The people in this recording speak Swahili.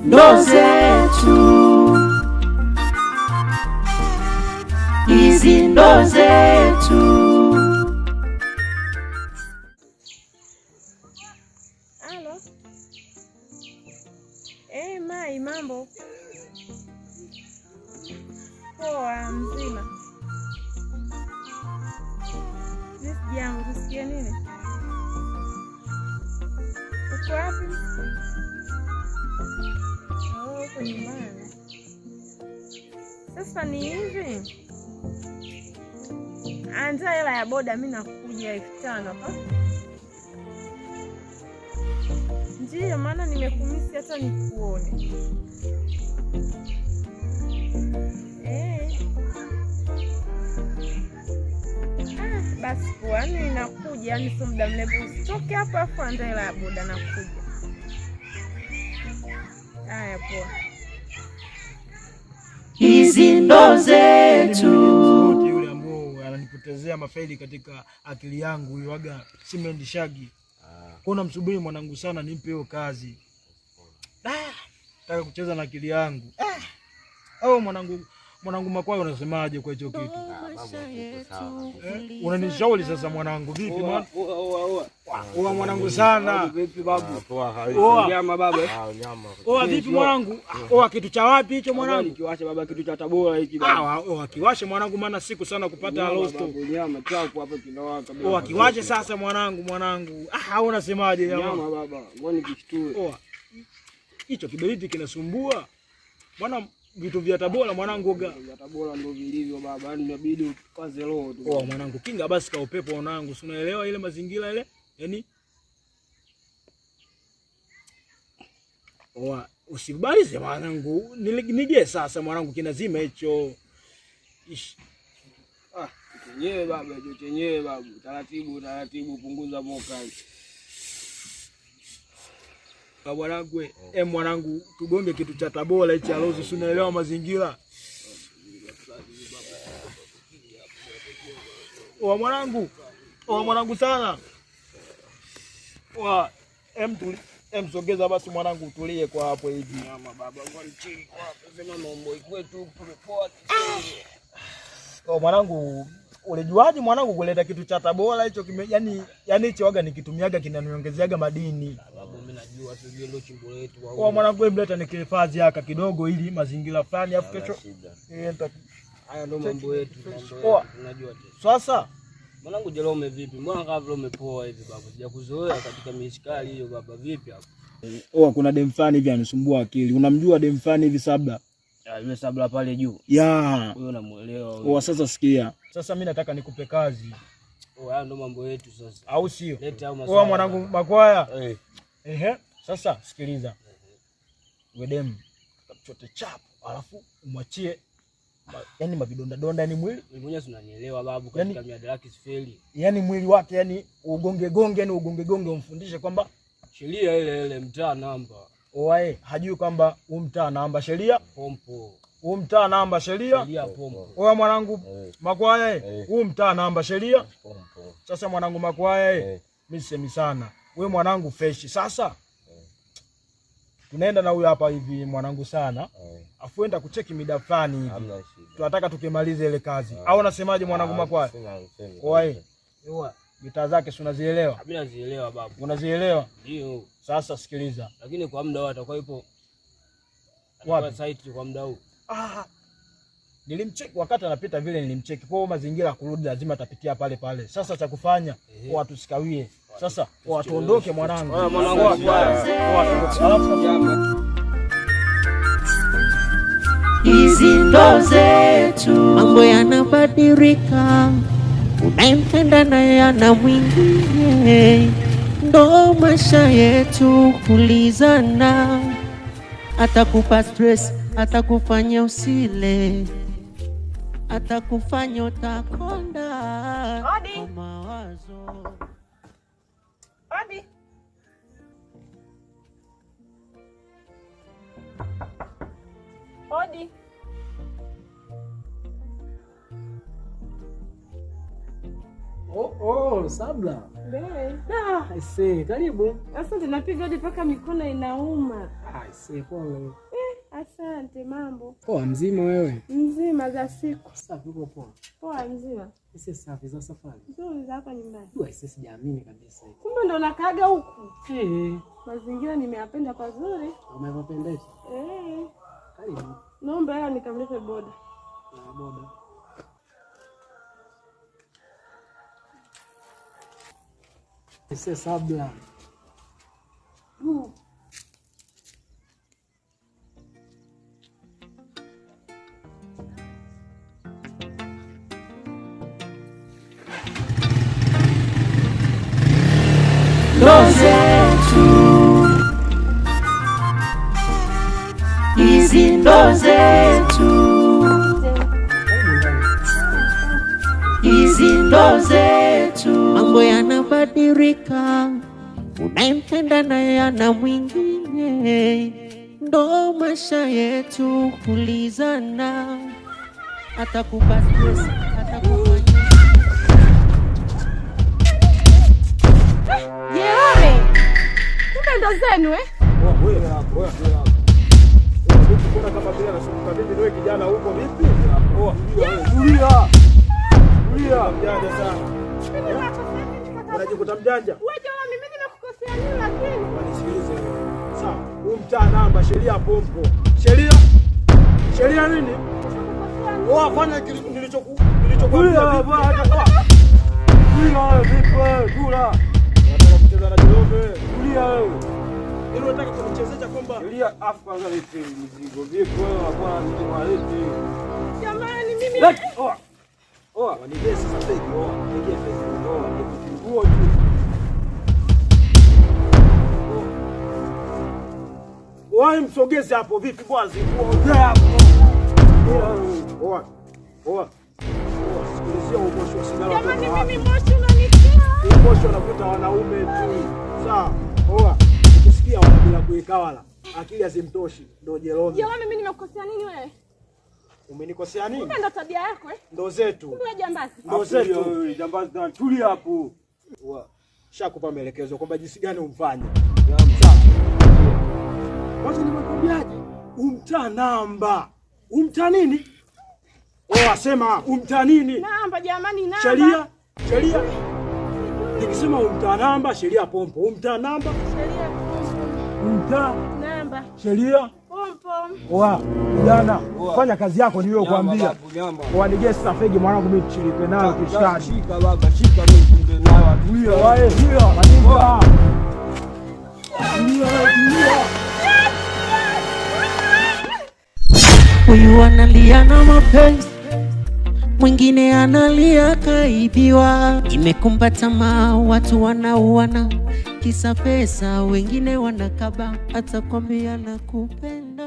ndo zetu, hizi ndo zetu. Halo. Mai, mambo? Poa, mzima. Sisi yangu tusikie nini? Uko wapi? Uko nyumbani. Sasa ni hivi. Anza hela ya boda, mimi nakuja 5,000 hapa. Ndiyo maana nimekumisi hata nikuone. Basi kwa nini nakuja, yani sio muda mrefu. Usitoke hapa afu anza hela ya boda, nakuja. Haya poa. Hizi ndo zetu. Yule ambao ananipotezea mafaili katika akili yangu huyo waga Simendi Shagi. Kuna msubiri mwanangu sana nimpe hiyo kazi. Nataka kucheza na akili yangu. Au mwanangu Makwayo unasemaje kwa hicho kitu? Unanishauri sasa mwanangu vipi mwana? Oa mwanangu sana. Vipi babu? Nyama baba. Oa vipi mwanangu? Oa kitu cha wapi hicho mwanangu? Kiwashe baba, kitu cha Tabora hiki baba. Oa kiwashe mwanangu, maana siku sana kupata rosto. Nyama chafu hapo kinawaka baba. Oa kiwashe sasa mwanangu. Au unasemaje nyama baba? Ngoja nikishtue. Oa. Hicho kiberiti kinasumbua. Bwana vitu vya Tabora mwanangu vya Tabora ndio vilivyo baba, yani inabidi ukaze roho tu. Oh mwanangu, kinga basi ka upepo mwanangu, si unaelewa ile mazingira ile? Yaani usibalize mwanangu, nige sasa mwanangu, kinazima hicho. Chenyewe baba, hicho chenyewe babu, taratibu punguza moka. Mwanangu mwanangu, tugonge kitu cha Tabora hichi alozi, si unaelewa mazingira. Mwanangu sana. Sogeza basi mwanangu, utulie kwa hapo hivi. Nyama baba, ngoja chini kwa hapo, sema mambo kwetu tumepoa. Mwanangu, ulijuaje mwanangu kuleta kitu cha Tabora hicho yani hicho waga nikitumiaga kinaniongezea madini. Babu mimi najua sio ndio chimbo letu. Mwanangu hebu leta nikihifadhi haka kidogo ili mazingira fulani afu kesho. Haya ndo mambo yetu, unajua tu. Sasa mwanangu Jerome vipi? Mbona kama vile umepoa hivi babu? Sijakuzoea katika mishikali hiyo baba, vipi hapo? Kuna dem fulani hivi anisumbua akili. Unamjua dem fulani hivi Sabla? Yule Sabla pale juu. Huyo namuelewa. Sasa sikia. Sasa mimi nataka nikupe kazi. Haya ndo mambo yetu sasa. Au sio? Leta au maswali. Mwanangu Makwaya. Sasa sikiliza. Wewe dem chote chapo, alafu umwachie yani mavidonda yani mwili. Mwenyewe unanielewa babu, katika miadaraki sifeli. Yani mwili wake yani ugonge umfundishe kwamba sheria ile mtaa namba. Hajui kwamba mtaa namba sheria pompo. Mtaa namba sheria pompo. Mwanangu Makwaya, mtaa namba sheria pompo. Sasa mwanangu Makwaya, mimi sisemi sana. Wewe mwanangu fresh. Sasa tunaenda na huyu hapa hivi mwanangu sana. Afuenda kucheki mida fulani hivi. Tunataka tukimalize ile kazi. Au unasemaje mwanangu Makwaya? Gitaa zake si unazielewa? Mimi nazielewa babu. Unazielewa? Ndio. Sasa sikiliza. Lakini kwa muda atakuwa yupo wapi site kwa muda huu? Nilimcheki wakati anapita vile nilimcheki. Kwa mazingira kurudi lazima atapitia pale. Sasa cha kufanya watu sikawie. Sasa tuondoke mwanangu. Hizi ndo zetu. Mambo yanabadilika, unayempenda naye ana mwingine. Ndo maisha yetu kulizana. Atakupa stress, atakufanya usile, atakufanya utakonda kwa mawazo. Odi. Sabla. Bebe. Aisee, karibu. Sasa tunapiga hadi paka mikono inauma. Pole. Asante. Mambo Poa, mzima wewe? mzima za siku? Safi, uko poa? Poa mzima. Sisi safi za safari. Nzuri za hapa nyumbani. Wewe sisi sijaamini kabisa. Kumbe ndo nakaaga huku. Mazingira nimeyapenda pazuri. Umependeza? Karibu. Naomba hela nikamlipe boda. Boda. Sisi sabla. ndo zetu, hizi ndo zetu, hizi ndo zetu. Mambo yanabadilika, unayempenda naye ana mwingine, ndo maisha yetu kulizana, atakupa stress, atakupa kumbe ndo zenu Wewe hapo. Kuna kama vile anashuka vipi wewe kijana huko vipi? Tulia. Mjanja sana. Unajikuta mjanja? Wewe jamaa, mimi nimekukosea nini lakini? Wanisikilize wewe. Sawa. Mtaa namba sheria pompo. Sheria nini? Fanya nilichokuambia. Tulia vipi? Dula. Unataka kucheza na Jombe? Tulia wewe. Ili unataka kunichezesha kwamba tulia afu kwanza vipi mzigo vipi wewe unakuwa mzigo halisi. Jamani mimi Wanidesi sasa hivi. Pigie pesa. Nguo juu. Wewe msogeze hapo vipi bwazi? Ongea hapo. Sikilizia umosho sina. Jamani mimi moshi unanitia. Umosho unakuta wanaume tu. Sawa. Ukisikia wala bila kuweka wala. Akili hazimtoshi ndio Jerome. Jamani mimi nimekukosea nini wewe? Umenikosea nini? Kumbe ndo tabia yako Ndo zetu. Kumbe jambazi. Ndo zetu. Jambazi gani? Tulia hapo. Shakupa maelekezo kwamba jinsi gani umfanye. Sawa. Wacha nimekwambiaje? Umta namba. Umta nini? Asema umta nini? Namba jamani, namba. Sheria. Nikisema umta namba, sheria pompo. Umta namba, sheria pompo. Umta namba, sheria pompo. Kijana, fanya kazi yako niliyokuambia. Wanige sasa fegi mwanangu mimi tushiripe nayo kishikaji. Shika baba, shika mimi ndio nayo. Tulia wewe, tulia. Maninga. Tulia. Huyu analia na mapenzi, mwingine analia kaibiwa. Imekumba tamaa, watu wanauana kisa pesa, wengine wanakaba, atakwambia nakupenda.